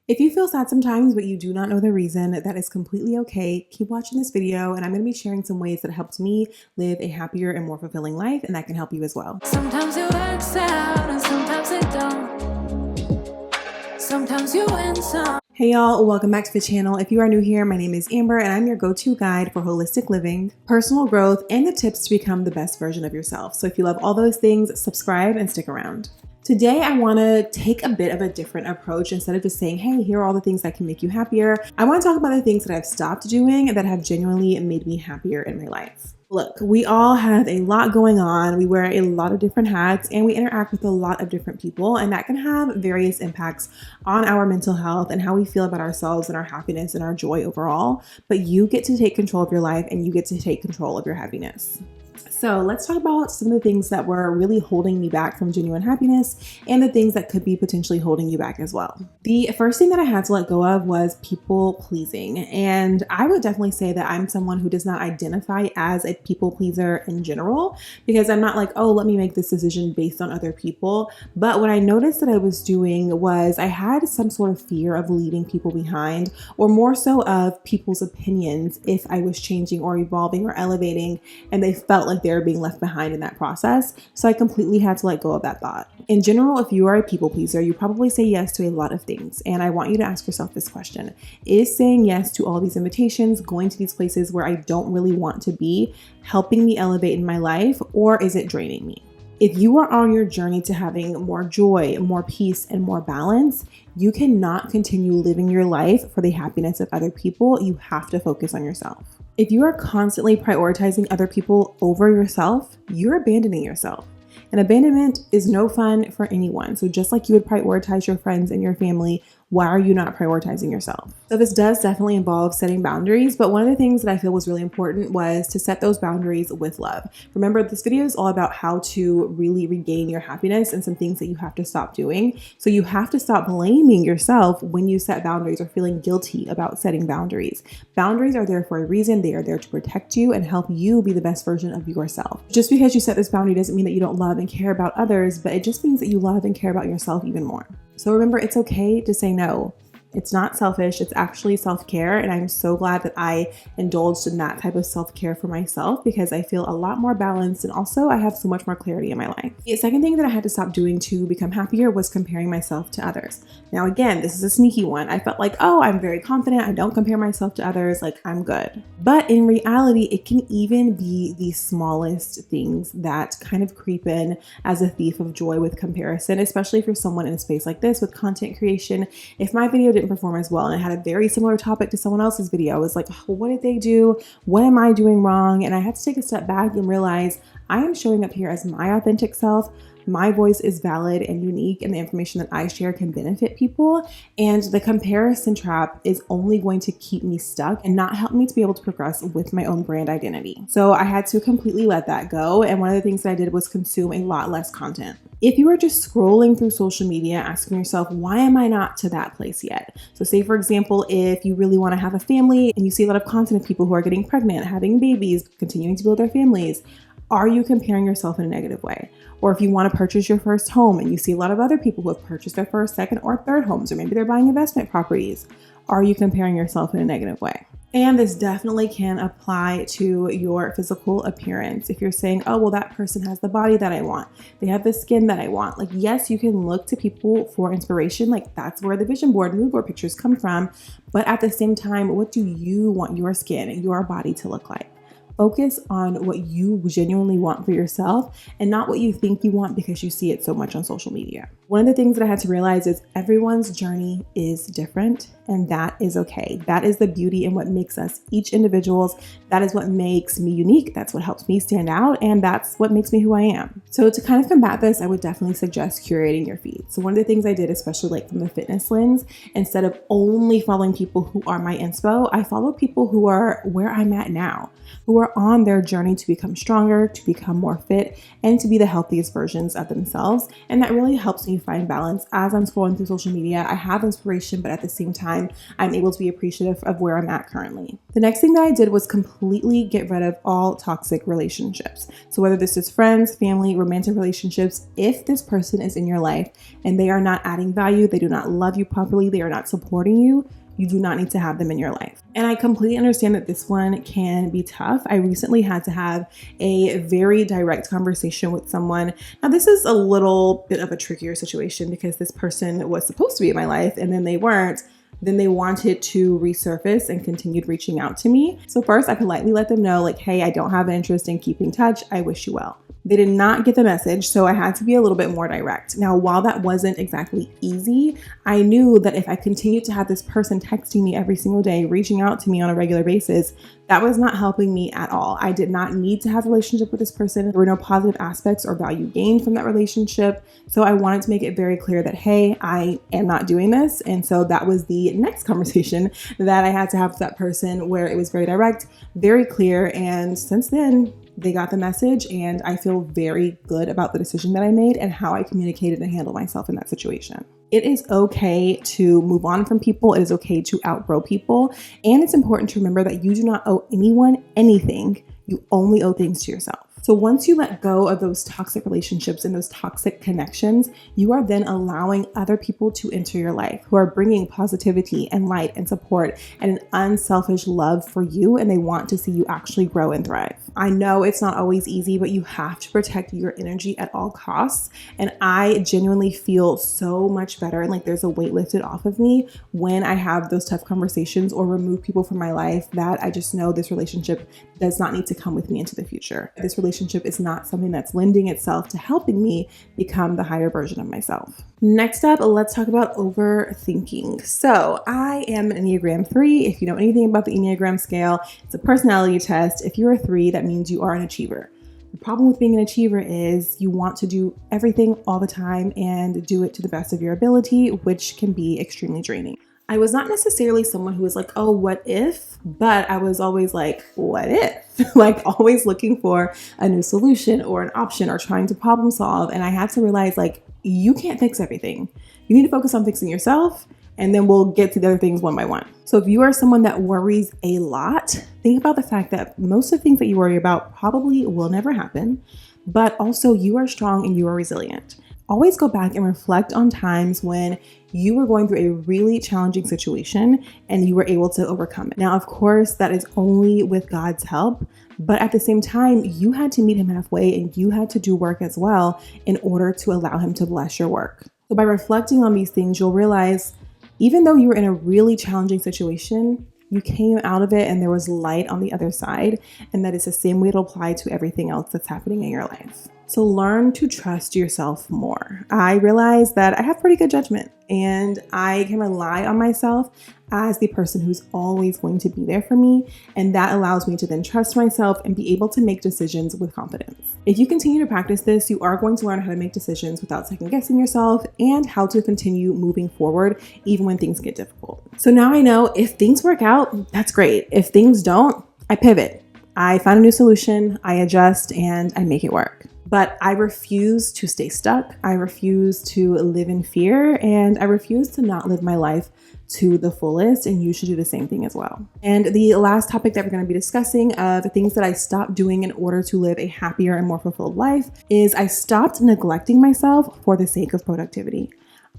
If you feel sad sometimes, but you do not know the reason, that is completely okay. Keep watching this video, and I'm going to be sharing some ways that helped me live a happier and more fulfilling life, and that can help you as well. Sometimes it works out, and sometimes it don't. Sometimes you win some. Hey y'all, welcome back to the channel. If you are new here, my name is Amber, and I'm your go-to guide for holistic living, personal growth, and the tips to become the best version of yourself. So if you love all those things, subscribe and stick around. Today, I want to take a bit of a different approach. Instead of just saying, hey, here are all the things that can make you happier, I want to talk about the things that I've stopped doing that have genuinely made me happier in my life. Look, we all have a lot going on. We wear a lot of different hats and we interact with a lot of different people, and that can have various impacts on our mental health and how we feel about ourselves and our happiness and our joy overall. But you get to take control of your life and you get to take control of your happiness. So let's talk about some of the things that were really holding me back from genuine happiness and the things that could be potentially holding you back as well. The first thing that I had to let go of was people pleasing. And I would definitely say that I'm someone who does not identify as a people pleaser in general, because I'm not like, oh, let me make this decision based on other people. But what I noticed that I was doing was I had some sort of fear of leaving people behind, or more so of people's opinions if I was changing or evolving or elevating, and they felt like they're being left behind in that process. So I completely had to let go of that thought. In general, if you are a people pleaser, you probably say yes to a lot of things. And I want you to ask yourself this question: is saying yes to all these invitations, going to these places where I don't really want to be, helping me elevate in my life, or is it draining me? If you are on your journey to having more joy, more peace, and more balance, you cannot continue living your life for the happiness of other people. You have to focus on yourself. If you are constantly prioritizing other people over yourself, you're abandoning yourself. And abandonment is no fun for anyone. So just like you would prioritize your friends and your family, why are you not prioritizing yourself? So this does definitely involve setting boundaries, but one of the things that I feel was really important was to set those boundaries with love. Remember, this video is all about how to really regain your happiness and some things that you have to stop doing. So you have to stop blaming yourself when you set boundaries or feeling guilty about setting boundaries. Boundaries are there for a reason. They are there to protect you and help you be the best version of yourself. Just because you set this boundary doesn't mean that you don't love and care about others, but it just means that you love and care about yourself even more. So remember, it's okay to say no. It's not selfish, it's actually self-care. And I'm so glad that I indulged in that type of self-care for myself, because I feel a lot more balanced and also I have so much more clarity in my life. The second thing that I had to stop doing to become happier was comparing myself to others. Now, again, this is a sneaky one. I felt like, oh, I'm very confident. I don't compare myself to others. Like, I'm good. But in reality, it can even be the smallest things that kind of creep in as a thief of joy with comparison, especially for someone in a space like this with content creation. If my video didn't perform as well and it had a very similar topic to someone else's video, I was like, oh, what did they do? What am I doing wrong? And I had to take a step back and realize I am showing up here as my authentic self. My voice is valid and unique, and the information that I share can benefit people. And the comparison trap is only going to keep me stuck and not help me to be able to progress with my own brand identity. So I had to completely let that go. And one of the things that I did was consume a lot less content. If you are just scrolling through social media, asking yourself, why am I not to that place yet? So say, for example, if you really want to have a family and you see a lot of content of people who are getting pregnant, having babies, continuing to build their families, are you comparing yourself in a negative way? Or if you want to purchase your first home and you see a lot of other people who have purchased their first, second, or third homes, or maybe they're buying investment properties, are you comparing yourself in a negative way? And this definitely can apply to your physical appearance. If you're saying, oh, well, that person has the body that I want, they have the skin that I want. Like, yes, you can look to people for inspiration. Like, that's where the vision board, mood board pictures come from. But at the same time, what do you want your skin and your body to look like? Focus on what you genuinely want for yourself and not what you think you want because you see it so much on social media. One of the things that I had to realize is everyone's journey is different, and that is okay. That is the beauty and what makes us each individuals. That is what makes me unique. That's what helps me stand out, and that's what makes me who I am. So to kind of combat this, I would definitely suggest curating your feed. So one of the things I did, especially like from the fitness lens, instead of only following people who are my inspo, I follow people who are where I'm at now, who are on their journey to become stronger, to become more fit, and to be the healthiest versions of themselves. And that really helps me find balance. As I'm scrolling through social media, I have inspiration, but at the same time, I'm able to be appreciative of where I'm at currently. The next thing that I did was completely get rid of all toxic relationships. So whether this is friends, family, romantic relationships, if this person is in your life and they are not adding value, they do not love you properly, they are not supporting you, you do not need to have them in your life. And I completely understand that this one can be tough. I recently had to have a very direct conversation with someone. Now, this is a little bit of a trickier situation because this person was supposed to be in my life and then they weren't. Then they wanted to resurface and continued reaching out to me. So first, I politely let them know, like, hey, I don't have an interest in keeping touch. I wish you well. They did not get the message, so I had to be a little bit more direct. Now, while that wasn't exactly easy, I knew that if I continued to have this person texting me every single day, reaching out to me on a regular basis, that was not helping me at all. I did not need to have a relationship with this person. There were no positive aspects or value gained from that relationship. So I wanted to make it very clear that, hey, I am not doing this. And so that was the next conversation that I had to have with that person, where it was very direct, very clear. And since then, they got the message, and I feel very good about the decision that I made and how I communicated and handled myself in that situation. It is okay to move on from people. It is okay to outgrow people. And it's important to remember that you do not owe anyone anything. You only owe things to yourself. So once you let go of those toxic relationships and those toxic connections, you are then allowing other people to enter your life who are bringing positivity and light and support and an unselfish love for you, and they want to see you actually grow and thrive. I know it's not always easy, but you have to protect your energy at all costs. And I genuinely feel so much better, and like there's a weight lifted off of me when I have those tough conversations or remove people from my life that I just know this relationship does not need to come with me into the future. This relationship is not something that's lending itself to helping me become the higher version of myself. Next up, let's talk about overthinking. So I am an Enneagram 3. If you know anything about the Enneagram scale, it's a personality test. If you're a 3, that means you are an achiever. The problem with being an achiever is you want to do everything all the time and do it to the best of your ability, which can be extremely draining. I was not necessarily someone who was like, oh, what if? But I was always like, what if? Like always looking for a new solution or an option or trying to problem solve. And I had to realize, like, you can't fix everything. You need to focus on fixing yourself, and then we'll get to the other things one by one. So if you are someone that worries a lot, think about the fact that most of the things that you worry about probably will never happen, but also you are strong and you are resilient. Always go back and reflect on times when you were going through a really challenging situation and you were able to overcome it. Now, of course, that is only with God's help, but at the same time, you had to meet him halfway and you had to do work as well in order to allow him to bless your work. So by reflecting on these things, you'll realize even though you were in a really challenging situation, you came out of it and there was light on the other side. And that is the same way it'll apply to everything else that's happening in your life. So learn to trust yourself more. I realize that I have pretty good judgment and I can rely on myself as the person who's always going to be there for me. And that allows me to then trust myself and be able to make decisions with confidence. If you continue to practice this, you are going to learn how to make decisions without second guessing yourself and how to continue moving forward even when things get difficult. So now I know if things work out, that's great. If things don't, I pivot. I find a new solution, I adjust, and I make it work. But I refuse to stay stuck. I refuse to live in fear, and I refuse to not live my life to the fullest, and you should do the same thing as well. And the last topic that we're going to be discussing of the things that I stopped doing in order to live a happier and more fulfilled life is I stopped neglecting myself for the sake of productivity.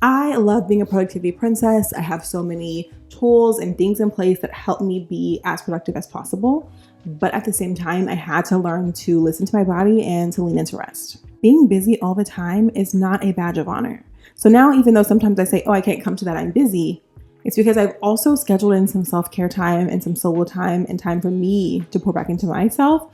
I love being a productivity princess. I have so many tools and things in place that help me be as productive as possible. But at the same time, I had to learn to listen to my body and to lean into rest. Being busy all the time is not a badge of honor. So now, even though sometimes I say, oh, I can't come to that, I'm busy, it's because I've also scheduled in some self-care time and some solo time and time for me to pour back into myself,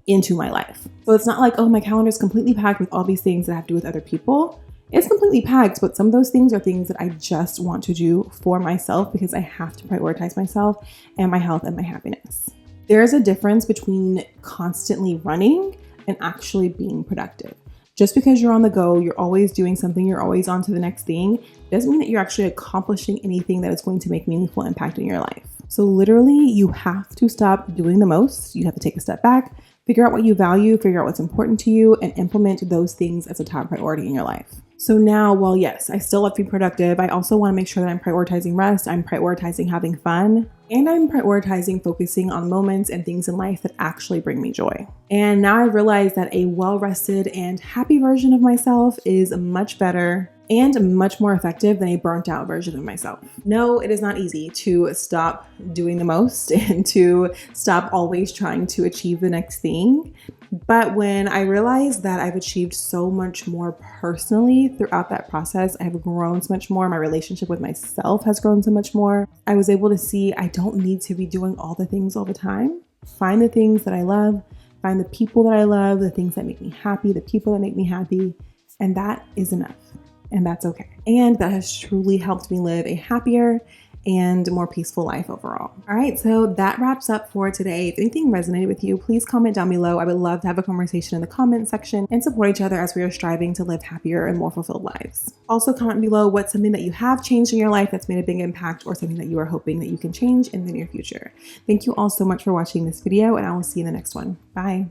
into my life. So it's not like, oh, my calendar is completely packed with all these things that have to do with other people. It's completely packed, but some of those things are things that I just want to do for myself because I have to prioritize myself and my health and my happiness. There's a difference between constantly running and actually being productive. Just because you're on the go, you're always doing something, you're always on to the next thing, doesn't mean that you're actually accomplishing anything that is going to make meaningful impact in your life. So literally, you have to stop doing the most. You have to take a step back, figure out what you value, figure out what's important to you, and implement those things as a top priority in your life. So now, while yes, I still love to be productive, I also want to make sure that I'm prioritizing rest, I'm prioritizing having fun, and I'm prioritizing focusing on moments and things in life that actually bring me joy. And now I realize that a well-rested and happy version of myself is much better and much more effective than a burnt out version of myself. No, it is not easy to stop doing the most and to stop always trying to achieve the next thing. But when I realized that I've achieved so much more personally throughout that process, I have grown so much more. My relationship with myself has grown so much more. I was able to see I don't need to be doing all the things all the time. Find the things that I love, find the people that I love, the things that make me happy, the people that make me happy, and that is enough. And that's okay. And that has truly helped me live a happier and more peaceful life overall. All right, so that wraps up for today. If anything resonated with you, please comment down below. I would love to have a conversation in the comment section and support each other as we are striving to live happier and more fulfilled lives. Also comment below what's something that you have changed in your life that's made a big impact or something that you are hoping that you can change in the near future. Thank you all so much for watching this video, and I will see you in the next one. Bye.